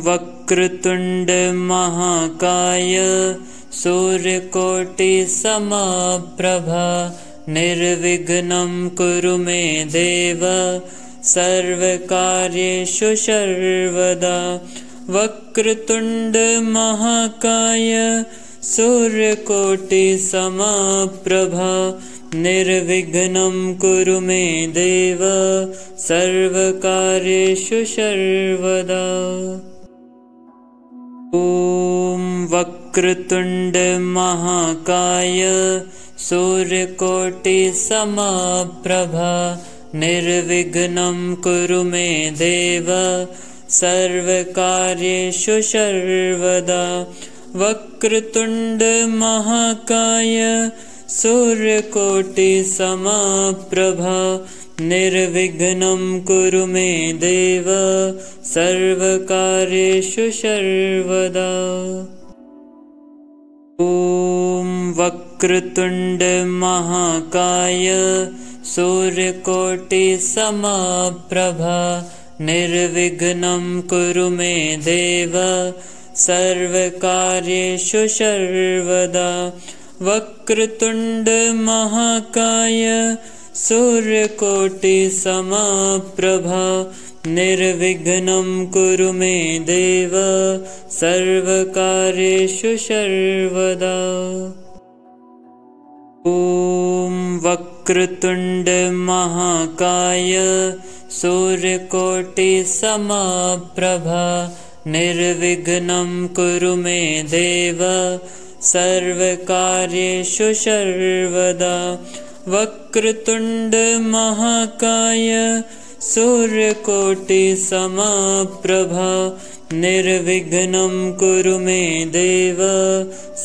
वक्रतुंड महाकाय सूर्यकोटि समप्रभा निर्विघ्नं कुरु मे देव सर्वकार्येषु सर्वदा। वक्रतुंड महाकाय सूर्यकोटि समप्रभा निर्विघ्नं कुरु मे देव सर्वकार्येषु सर्वदा। ॐ वक्रतुंड महाकाय सूर्यकोटि समप्रभा निर्विघ्नं कुरु मे देव सर्वकार्येषु सर्वदा। वक्रतुंड महाकाय सूर्यकोटि समप्रभा निर्विघ्नं कुरु मे देव सर्वकार्येषु सर्वदा। ॐ वक्रतुंड महाकाय सूर्यकोटि समप्रभा निर्विघ्नं कुरु मे देव सर्वकार्येषु सर्वदा। वक्रतुंड महाकाय सूर्यकोटि समप्रभा निर्विघ्नं कुरु मे देव सर्वकार्येषु सर्वदा। ॐ वक्रतुंड महाकाय सूर्यकोटि समप्रभा निर्विघ्नं कुरु मे देव सर्वकार्येषु सर्वदा। वक्रतुंड महाकाय सूर्यकोटि समप्रभा निर्विघ्नं कुरु मे देव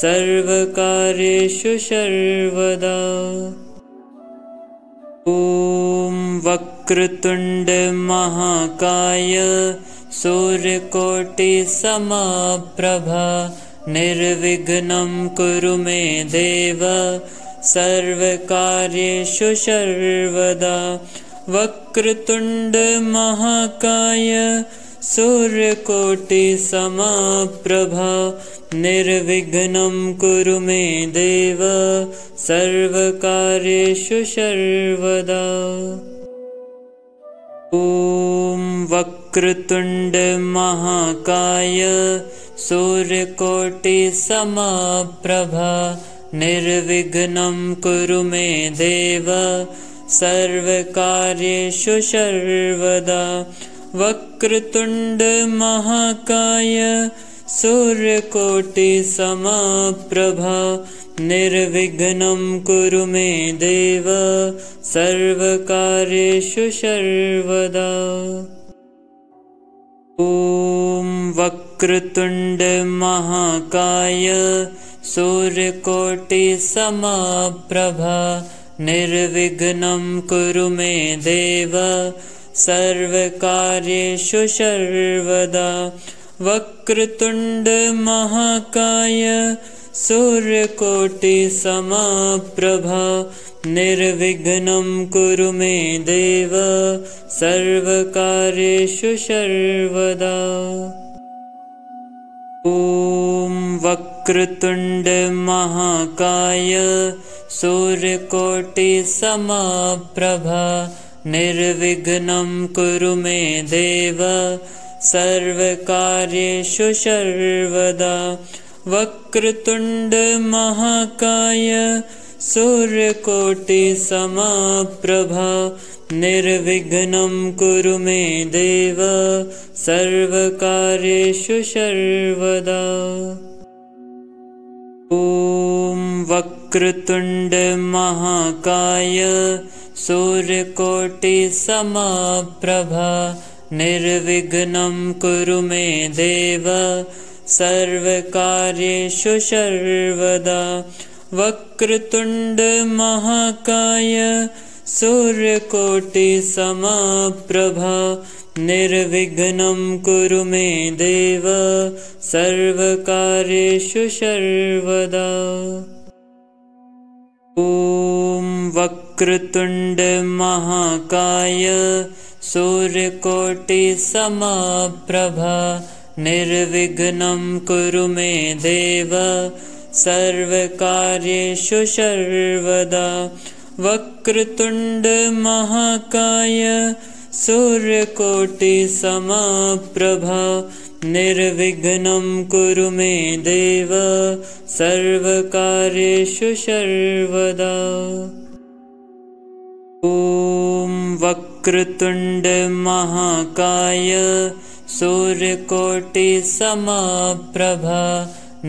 सर्वकार्येषु सर्वदा। ॐ वक्रतुंड महाकाय सूर्यकोटि समप्रभा निर्विघ्नं कुरु मे देव सर्वकार्येषु सर्वदा। वक्रतुंड महाकाय सूर्यकोटि समप्रभा निर्विघ्नं कुरु मे देव सर्वकार्येषु सर्वदा। ॐ वक्रतुंड महाकाय सूर्यकोटि समप्रभा निर्विघ्नं कुरु मे देव सर्वकार्येषु सर्वदा। वक्रतुंड महाकाय सूर्यकोटि समप्रभा निर्विघ्नं कुरु मे देव सर्वकार्येषु सर्वदा। ॐ वक्रतुंड महाकाय सूर्यकोटि समप्रभा निर्विघ्नं कुरु मे देव सर्वकार्येषु सर्वदा। वक्रतुंड महाकाय सूर्यकोटि समप्रभा निर्विघ्नं कुरु मे देव सर्वकार्येषु सर्वदा। ॐ वक्रतुंड महाकाय सूर्यकोटि समप्रभा निर्विघ्नं कुरु मे देव सर्वकार्येषु सर्वदा। वक्रतुंड महाकाय सूर्यकोटि समप्रभा निर्विघ्नं कुरु मे देव सर्वकार्येषु सर्वदा। ॐ वक्रतुंड महाकाय सूर्यकोटि समप्रभा निर्विघ्नं कुरु मे देव सर्वकार्येषु सर्वदा। वक्रतुंड महाकाय सूर्यकोटि समप्रभा निर्विघ्नं कुरु मे देव सर्वकार्येषु सर्वदा। ॐ वक्रतुंड महाकाय सूर्यकोटि समप्रभा निर्विघ्नं कुरु मे देव सर्वकार्येषु सर्वदा। वक्रतुण्ड महाकाय सूर्यकोटिसमप्रभा निर्विघ्नं कुरु मे देव सर्वकार्येषु सर्वदा। ॐ वक्रतुण्ड महाकाय सूर्यकोटिसमप्रभा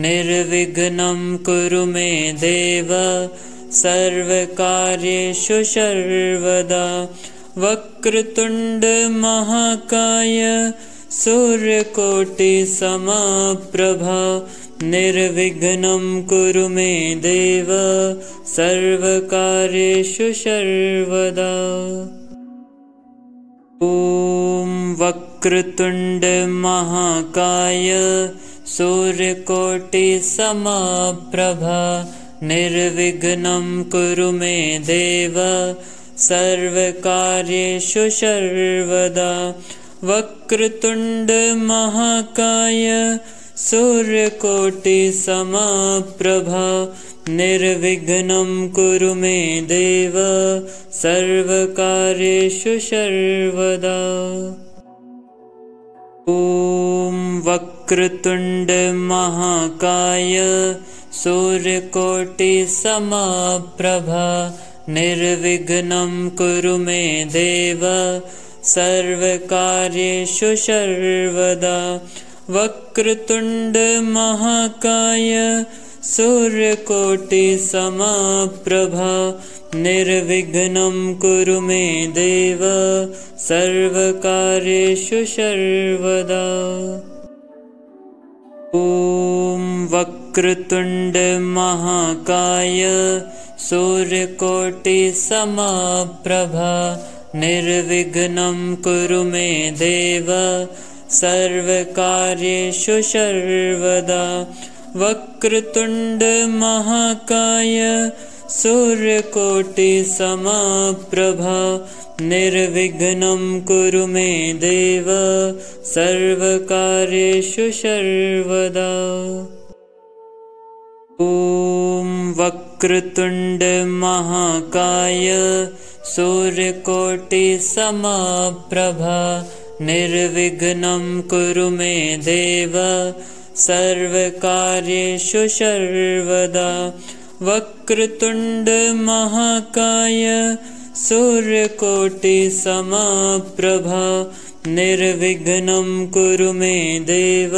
निर्विघ्नं कुरु मे देव सर्वकार्येषु सर्वदा। वक्रतुण्ड महाकाय सूर्यकोटिसमप्रभा निर्विघ्नं कुरु मे देव सर्वकार्येषु सर्वदा। ॐ वक्रतुण्ड महाकाय सूर्यकोटिसमप्रभा निर्विघ्नं कुरु मे देव सर्वकार्येषु सर्वदा। वक्रतुण्ड महाकाय सूर्यकोटिसमप्रभा निर्विघ्नं कुरु मे देव सर्वकार्येषु सर्वदा। ॐ वक्रतुण्ड महाकाय सूर्यकोटिसमप्रभा निर्विघ्नं कुरु मे देव सर्वकार्येषु सर्वदा। वक्रतुण्ड महाकाय सूर्यकोटिसमप्रभा निर्विघ्नं कुरु मे देव सर्वकार्येषु सर्वदा। ॐ वक्रतुण्ड महाकाय सूर्यकोटिसमप्रभा निर्विघ्नं कुरु मे देव सर्वकार्येषु सर्वदा। वक्रतुण्ड महाकाय सूर्यकोटिसमप्रभा निर्विघ्नं कुरु मे देव सर्वकार्येषु सर्वदा। ॐ वक्रतुण्ड महाकाय सूर्यकोटिसमप्रभा निर्विघ्नं कुरु मे देव सर्वकार्येषु सर्वदा। वक्रतुण्ड महाकाय सूर्यकोटिसमप्रभा निर्विघ्नं कुरु मे देव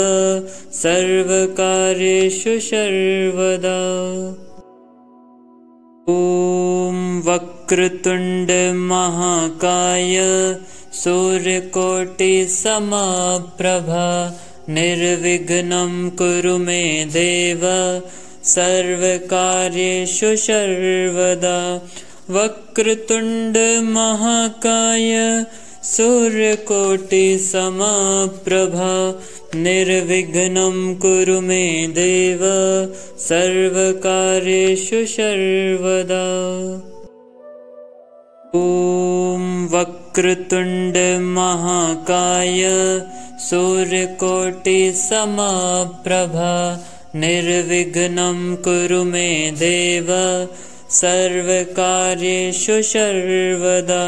सर्वकार्येषु सर्वदा। ॐ वक्रतुण्ड महाकाय सूर्यकोटिसमप्रभा निर्विघ्नं कुरु मे देव सर्वकार्येषु सर्वदा। वक्रतुण्ड महाकाय सूर्यकोटिसमप्रभा निर्विघ्नं कुरु मे देव सर्वकार्येषु सर्वदा। ॐ वक्रतुण्ड महाकाय सूर्यकोटिसमप्रभा निर्विघ्नं कुरु मे देव सर्वकार्येषु सर्वदा।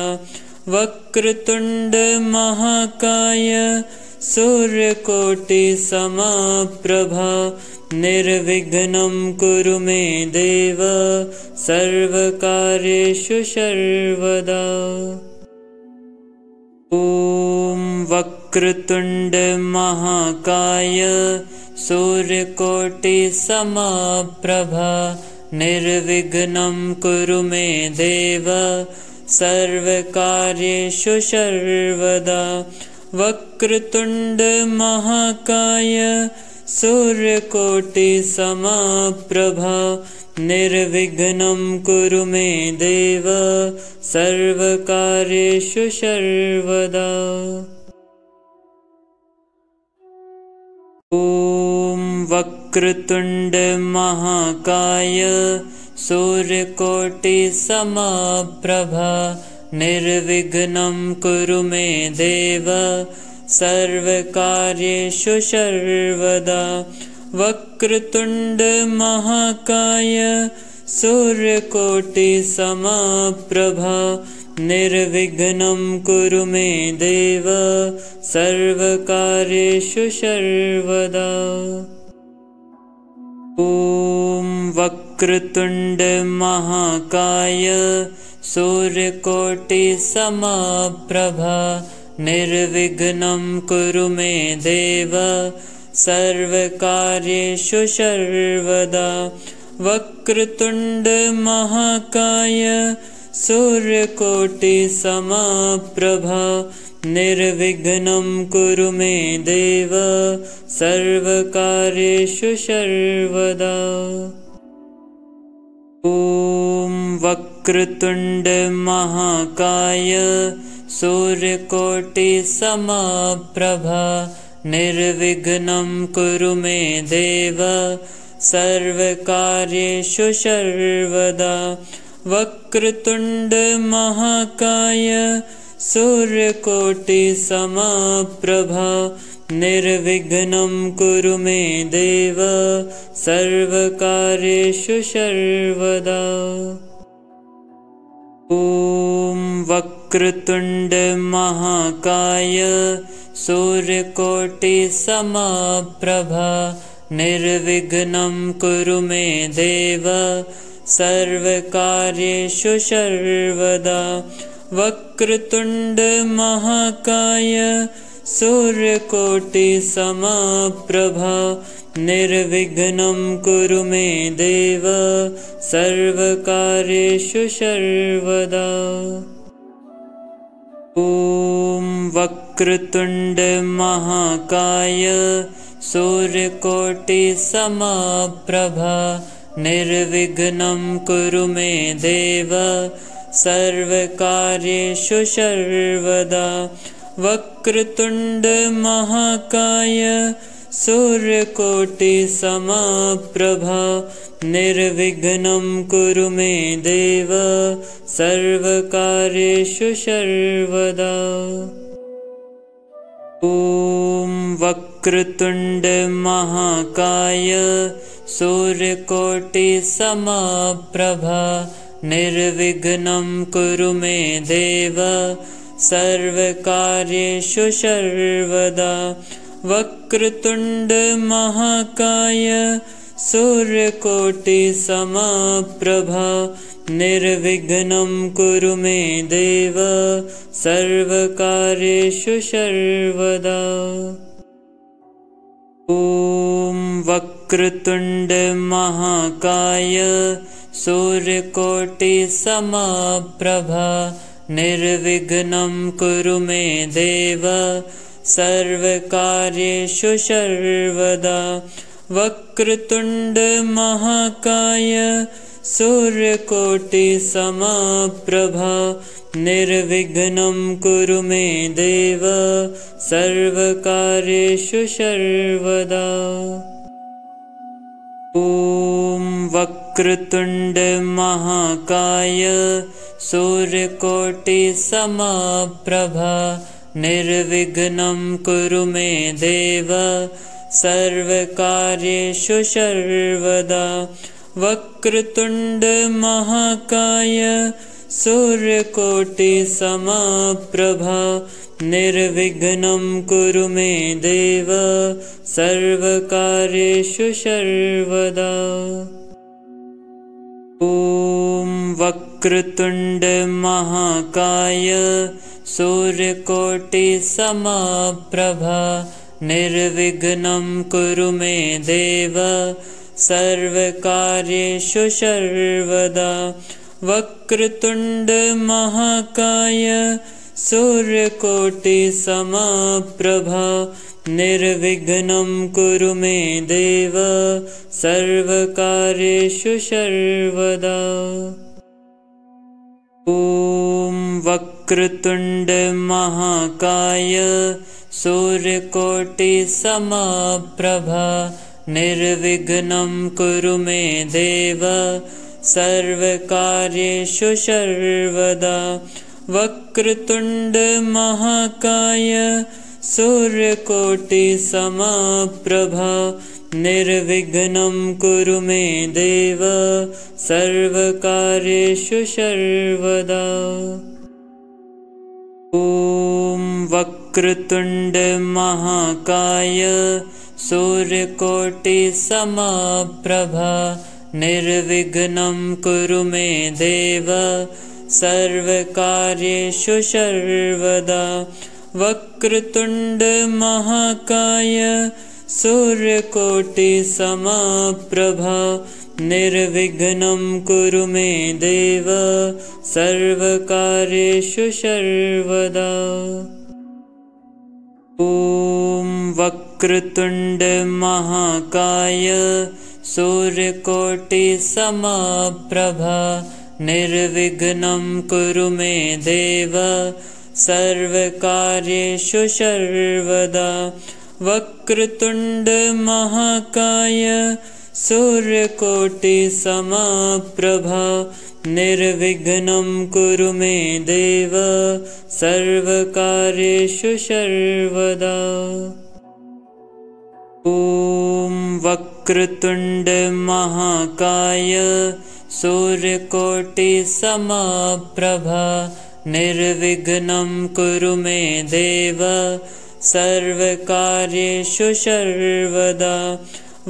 वक्रतुण्ड महाकाय सूर्यकोटिसमप्रभा निर्विघ्नं कुरु मे देव सर्वकार्येषु सर्वदा। ॐ वक्रतुण्ड महाकाय सूर्यकोटिसमप्रभा निर्विघ्नं कुरु मे देव सर्वकार्येषु सर्वदा। वक्रतुण्ड महाकाय सूर्यकोटिसमप्रभा निर्विघ्नं कुरु मे देव सर्वकार्येषु सर्वदा। ॐ वक्रतुण्ड महाकाय सूर्यकोटिसमप्रभा निर्विघ्नं कुरु मे देव सर्वकार्येषु सर्वदा वक्रतुण्डमहाकाय सूर्यकोटिसमप्रभा निर्विघ्नं कुरु मे देव सर्वकार्येषु सर्वदा। ॐ वक्रतुण्डमहाकाय सूर्यकोटिसमप्रभा निर्विघ्नं कुरु मे देव सर्वकार्येषु सर्वदा वक्रतुण्डमहाकाय सूर्यकोटिसमप्रभा निर्विघ्नं कुरु मे देव सर्वकार्येषु सर्वदा। ॐ वक्रतुण्डमहाकाय सूर्यकोटिसमप्रभा निर्विघ्नं कुरु मे देव सर्वकार्येषु सर्वदा वक्रतुण्डमहाकाय सूर्यकोटिसमप्रभा निर्विघ्नं कुरु मे देव सर्वकार्येषु सर्वदा। ॐ वक्रतुण्डमहाकाय सूर्यकोटिसमप्रभा निर्विघ्नं कुरु मे देव सर्वकार्येषु सर्वदा वक्रतुण्डमहाकाय सूर्यकोटिसमप्रभा निर्विघ्नं कुरु मे देव सर्वकार्येषु सर्वदा। ॐ वक्रतुण्डमहाकाय सूर्यकोटिसमप्रभा निर्विघ्नं कुरु मे देव सर्वकार्येषु सर्वदा वक्रतुण्डमहाकाय सूर्यकोटिसमप्रभा निर्विघ्नं कुरु मे देव सर्वकार्येषु सर्वदा। ॐ वक्रतुण्डमहाकाय सूर्यकोटिसमप्रभा निर्विघ्नं कुरु मे देव सर्वकार्येषु सर्वदा वक्रतुण्डमहाकाय सूर्यकोटिसमप्रभा निर्विघ्नं कुरु मे देव सर्वकार्येषु सर्वदा। ॐ वक्रतुण्डमहाकाय सूर्यकोटिसमप्रभा निर्विघ्नं कुरु मे देव सर्वकार्येषु सर्वदा वक्रतुण्डमहाकाय सूर्यकोटिसमप्रभा निर्विघ्नं कुरु मे देव सर्वकार्येषु सर्वदा। ॐ वक्रतुण्डमहाकाय सूर्यकोटिसमप्रभा निर्विघ्नं कुरु मे देव सर्वकार्येषु सर्वदा वक्रतुण्डमहाकाय सूर्यकोटिसमप्रभा निर्विघ्नं कुरु मे देव सर्वकार्येषु सर्वदा। ॐ वक्रतुण्डमहाकाय सूर्यकोटिसमप्रभा निर्विघ्नं कुरु मे देव सर्वकार्येषु सर्वदा वक्रतुण्डमहाकाय सूर्यकोटिसमप्रभा निर्विघ्नं कुरु मे देव सर्वकार्येषु सर्वदा। ॐ वक्रतुण्डमहाकाय सूर्यकोटिसमप्रभा निर्विघ्नं कुरु मे देव सर्वकार्येषु सर्वदा वक्रतुण्डमहाकाय सूर्यकोटिसमप्रभा निर्विघ्नं कुरु मे देव सर्वकार्येषु सर्वदा। ॐ वक्रतुण्ड महाकाय सूर्यकोटिसमप्रभा निर्विघ्नं कुरु मे देव सर्वकार्येषु सर्वदा। वक्रतुण्ड महाकाय सूर्यकोटिसमप्रभा निर्विघ्नं कुरु मे देव सर्वकार्येषु सर्वदा। ॐ वक्रतुण्ड महाकाय सूर्यकोटिसमप्रभा निर्विघ्नं कुरु मे देव सर्वकार्येषु सर्वदा। वक्रतुण्ड महाकाय सूर्यकोटिसमप्रभा निर्विघ्नं कुरु मे देव सर्वकार्येषु सर्वदा। ॐ वक्रतुण्ड महाकाय सूर्यकोटिसमप्रभा निर्विघ्नं कुरु मे देव सर्वकार्येषु सर्वदा।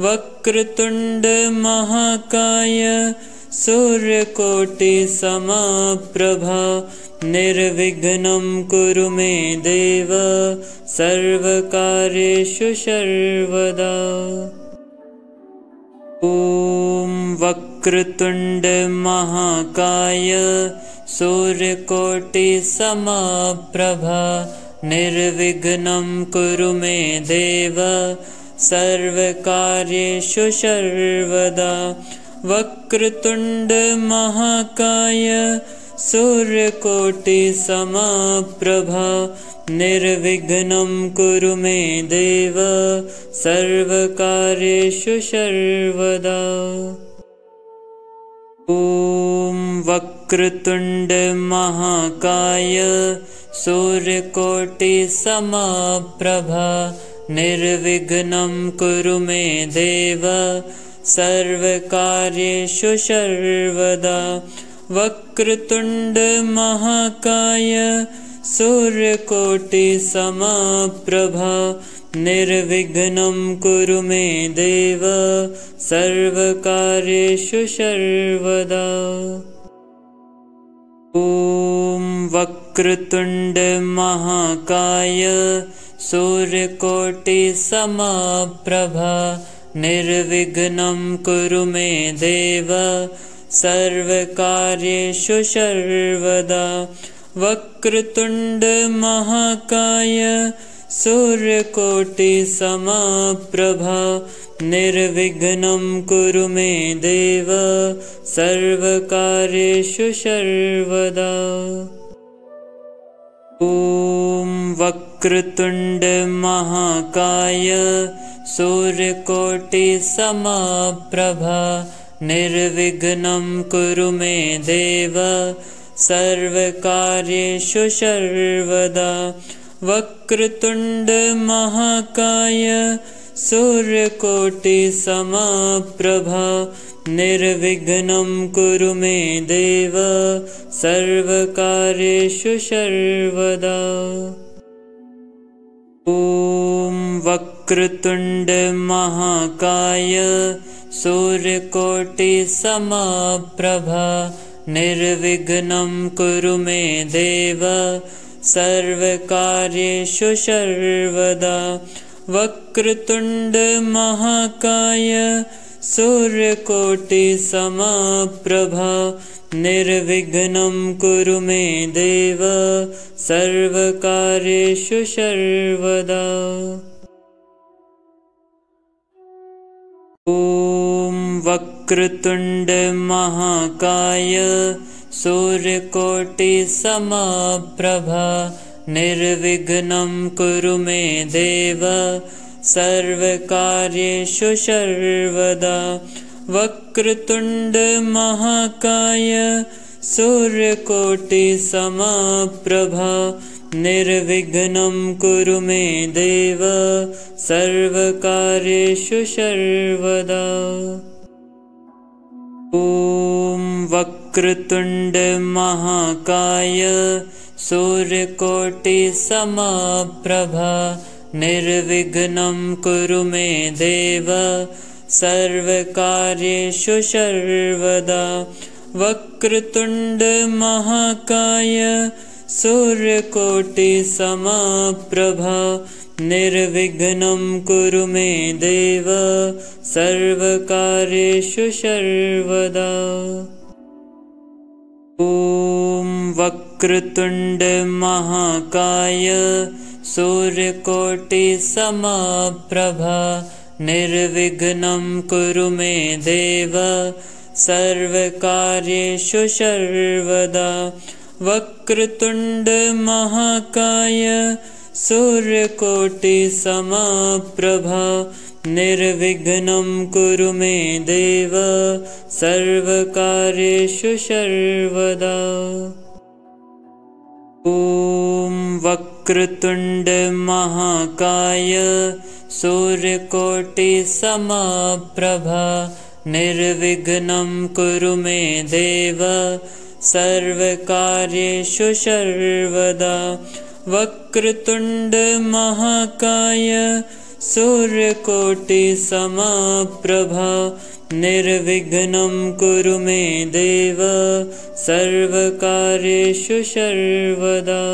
वक्रतुण्ड महाकाय सूर्यकोटिसमप्रभा निर्विघ्नं कुरु मे देव सर्वकार्येषु सर्वदा। ॐ वक्रतुण्ड महाकाय सूर्यकोटिसमप्रभा निर्विघ्नं कुरु मे देव सर्वकार्येषु सर्वदा। वक्रतुण्ड महाकाय सूर्यकोटिसमप्रभा निर्विघ्नं कुरु मे देव सर्वकार्येषु सर्वदा। ॐ वक्रतुण्ड महाकाय सूर्यकोटिसमप्रभा निर्विघ्नं कुरु मे देव सर्वकार्येषु सर्वदा। वक्रतुण्ड महाकाय सूर्यकोटिसमप्रभा निर्विघ्नं कुरु मे देव सर्वकार्येषु सर्वदा। ॐ वक्रतुण्ड महाकाय सूर्यकोटिसमप्रभा निर्विघ्नं कुरु मे देव सर्वकार्येषु सर्वदा। वक्रतुण्ड महाकाय सूर्यकोटिसमप्रभा निर्विघ्नं कुरु मे देव सर्वकार्येषु सर्वदा। ॐ वक्रतुण्ड महाकाय सूर्यकोटिसमप्रभा निर्विघ्नं कुरु मे देव सर्वकार्येषु सर्वदा। वक्रतुण्ड महाकाय सूर्यकोटिसमप्रभा निर्विघ्नं कुरु मे देव सर्वकार्येषु सर्वदा। ॐ वक्रतुण्ड महाकाय सूर्यकोटिसमप्रभा निर्विघ्नं कुरु मे देव सर्वकार्येषु सर्वदा। वक्रतुण्ड महाकाय सूर्यकोटिसमप्रभा निर्विघ्नं कुरु मे देव सर्वकार्येषु सर्वदा। ॐ वक्रतुण्ड महाकाय सूर्यकोटिसमप्रभा निर्विघ्नं कुरु मे देव सर्वकार्येषु सर्वदा। वक्रतुण्ड महाकाय सूर्यकोटिसमप्रभा निर्विघ्नं कुरु मे देव सर्वकार्येषु सर्वदा। ॐ वक्रतुण्ड महाकाय सूर्यकोटिसमप्रभा निर्विघ्नं कुरु मे देव सर्वकार्येषु सर्वदा। वक्रतुण्ड महाकाय सूर्यकोटिसमप्रभा निर्विघ्नं कुरु मे देव सर्वकार्येषु सर्वदा। ॐ वक्रतुण्ड महाकाय सूर्यकोटिसमप्रभा निर्विघ्नं कुरु मे देव सर्वकार्येषु सर्वदा। वक्रतुण्ड महाकाय सूर्यकोटिसमप्रभा निर्विघ्नं कुरु मे देव सर्वकार्येषु सर्वदा। ॐ वक्रतुण्ड महाकाय सूर्यकोटिसमप्रभा निर्विघ्नं कुरु मे देव सर्वकार्येषु सर्वदा। वक्रतुण्ड महाकाय सूर्यकोटिसमप्रभा निर्विघ्नं कुरु मे देव सर्वकार्येषु सर्वदा।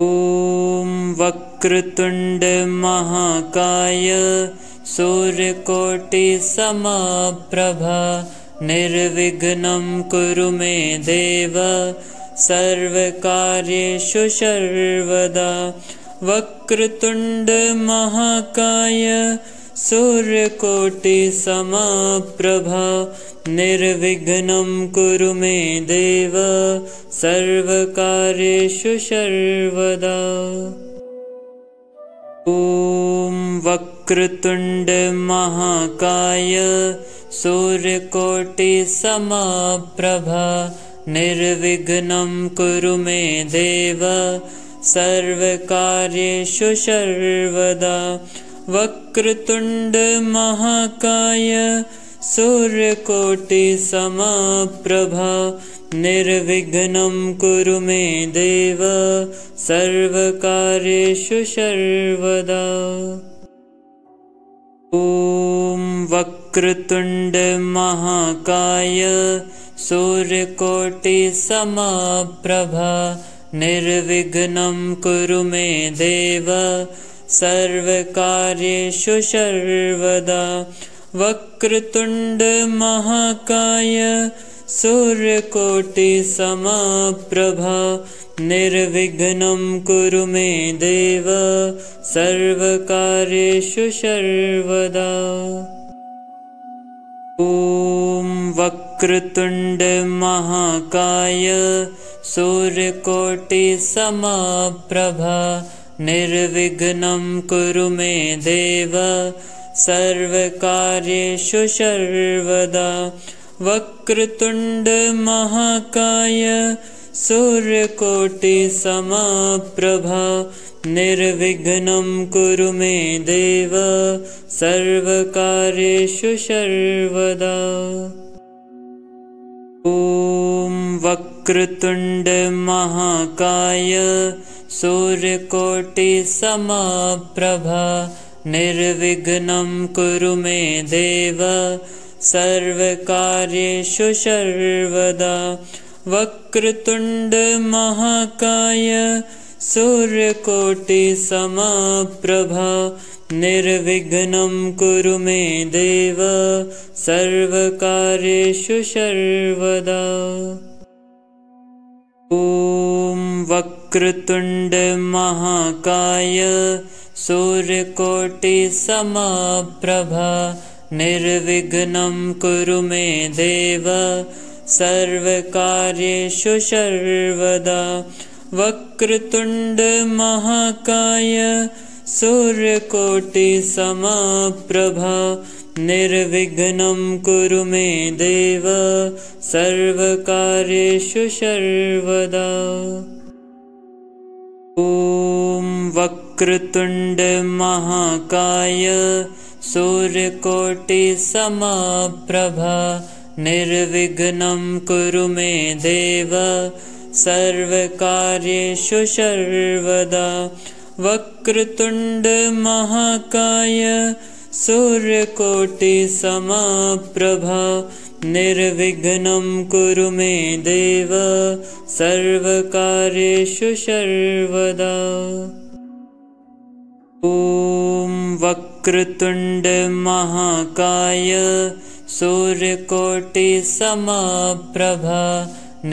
ॐ वक्रतुण्ड महाकाय सूर्यकोटिसमप्रभा निर्विघ्नं कुरु मे देव सर्वकार्येषु सर्वदा। वक्रतुण्ड महाकाय सूर्यकोटिसमप्रभा निर्विघ्नं कुरु मे देव सर्वकार्येषु सर्वदा। ॐ वक्रतुण्ड महाकाय सूर्यकोटिसमप्रभा निर्विघ्नं कुरु मे देव सर्वकार्येषु सर्वदा। वक्रतुण्ड महाकाय सूर्यकोटिसमप्रभा निर्विघ्नं कुरु मे देव सर्वकार्येषु सर्वदा। ॐ वक्रतुण्ड महाकाय सूर्यकोटिसमप्रभा निर्विघ्नं कुरु मे देव सर्वकार्येषु सर्वदा। वक्रतुण्ड महाकाय सूर्यकोटिसमप्रभा निर्विघ्नं कुरु मे देव सर्वकार्येषु सर्वदा। ॐ वक्रतुण्ड महाकाय सूर्यकोटिसमप्रभा निर्विघ्नं कुरु मे देव सर्वकार्येषु सर्वदा। वक्रतुण्ड महाकाय सूर्यकोटिसमप्रभा निर्विघ्नं कुरु मे देव सर्वकार्येषु सर्वदा। ॐ वक्रतुण्ड महाकाय सूर्यकोटिसमप्रभा निर्विघ्नं कुरु मे देव सर्वकार्येषु सर्वदा। वक्रतुण्ड महाकाय सूर्यकोटिसमप्रभा निर्विघ्नं कुरु मे देव सर्वकार्येषु सर्वदा। ॐ वक्रतुण्ड महाकाय सूर्यकोटिसमप्रभा निर्विघ्नं कुरु मे देव सर्वकार्येषु सर्वदा। वक्रतुण्ड महाकाय सूर्यकोटिसमप्रभा निर्विघ्नं कुरु मे देव सर्वकार्येषु सर्वदा। ॐ वक्रतुण्ड महाकाय सूर्यकोटिसमप्रभा निर्विघ्नं कुरु मे देव सर्वकार्येषु सर्वदा। वक्रतुण्ड महाकाय सूर्यकोटिसमप्रभा निर्विघ्नं कुरु मे देव सर्वकार्येषु सर्वदा। ॐ वक्रतुण्ड महाकाय सूर्यकोटिसमप्रभा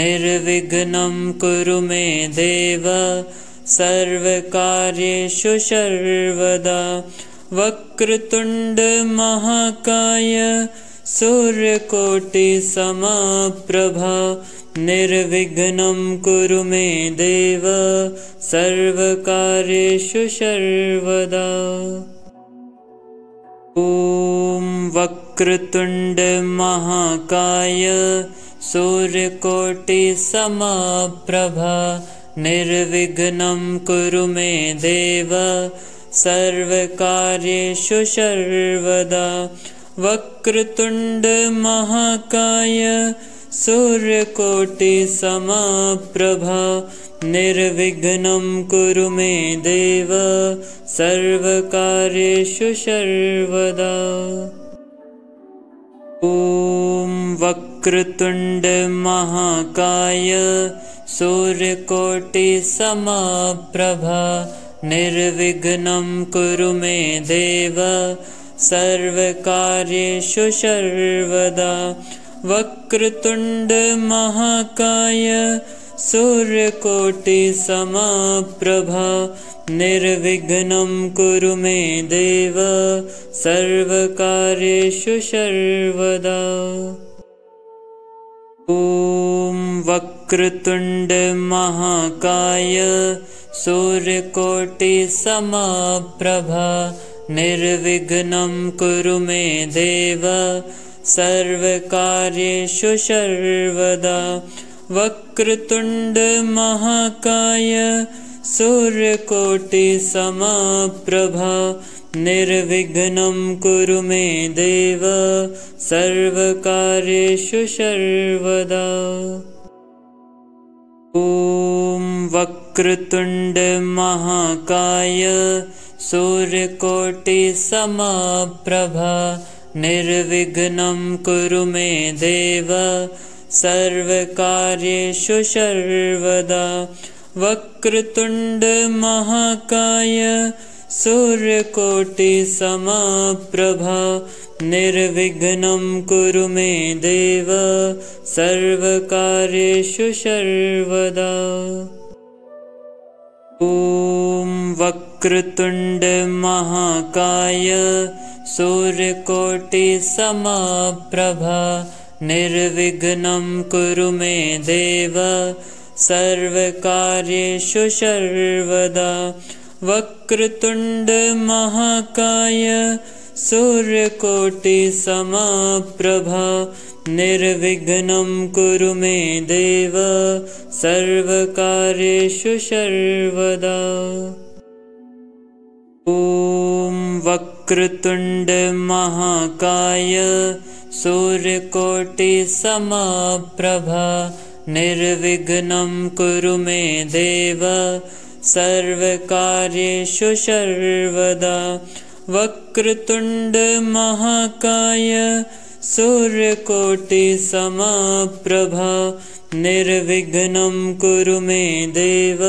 निर्विघ्नं कुरु मे देव सर्वकार्येषु सर्वदा। वक्रतुण्ड महाकाय सूर्यकोटिसमप्रभा निर्विघ्नं कुरु मे देव सर्वकार्येषु सर्वदा। ॐ वक्रतुण्ड महाकाय सूर्यकोटिसमप्रभा निर्विघ्नं कुरु मे देव सर्वकार्येषु सर्वदा। वक्रतुण्ड महाकाय सूर्यकोटिसमप्रभा निर्विघ्नं कुरु मे देव सर्वकार्येषु सर्वदा। ॐ वक्रतुण्ड महाकाय सूर्यकोटिसमप्रभा निर्विघ्नं कुरु मे देव सर्वकार्येषु सर्वदा। वक्रतुण्ड महाकाय सूर्यकोटिसमप्रभा निर्विघ्नं कुरु मे देव सर्वकार्येषु सर्वदा। ॐ वक्रतुण्ड महाकाय सूर्यकोटिसमप्रभा निर्विघ्नं कुरु मे देव सर्वकार्येषु सर्वदा। वक्रतुण्ड महाकाय सूर्यकोटिसमप्रभा निर्विघ्नं कुरु मे देव सर्वकार्येषु सर्वदा। ॐ वक्रतुण्ड महाकाय सूर्यकोटिसमप्रभा निर्विघ्नं कुरु मे देव सर्वकार्येषु सर्वदा। वक्रतुण्ड महाकाय सूर्यकोटिसमप्रभा निर्विघ्नं कुरु मे देव सर्वकार्येषु सर्वदा। ॐ वक्रतुण्ड महाकाय सूर्यकोटिसमप्रभा निर्विघ्नं कुरु मे देव सर्वकार्येषु सर्वदा। वक्रतुण्ड महाकाय सूर्यकोटिसमप्रभा निर्विघ्नं कुरु मे देव सर्वकार्येषु सर्वदा। ॐ वक्रतुण्ड महाकाय सूर्यकोटिसमप्रभा निर्विघ्नं कुरु मे देव सर्वकार्येषु सर्वदा। वक्रतुण्ड महाकाय सूर्यकोटिसमप्रभा निर्विघ्नं कुरु मे देव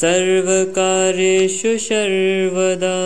सर्वकार्येषु सर्वदा।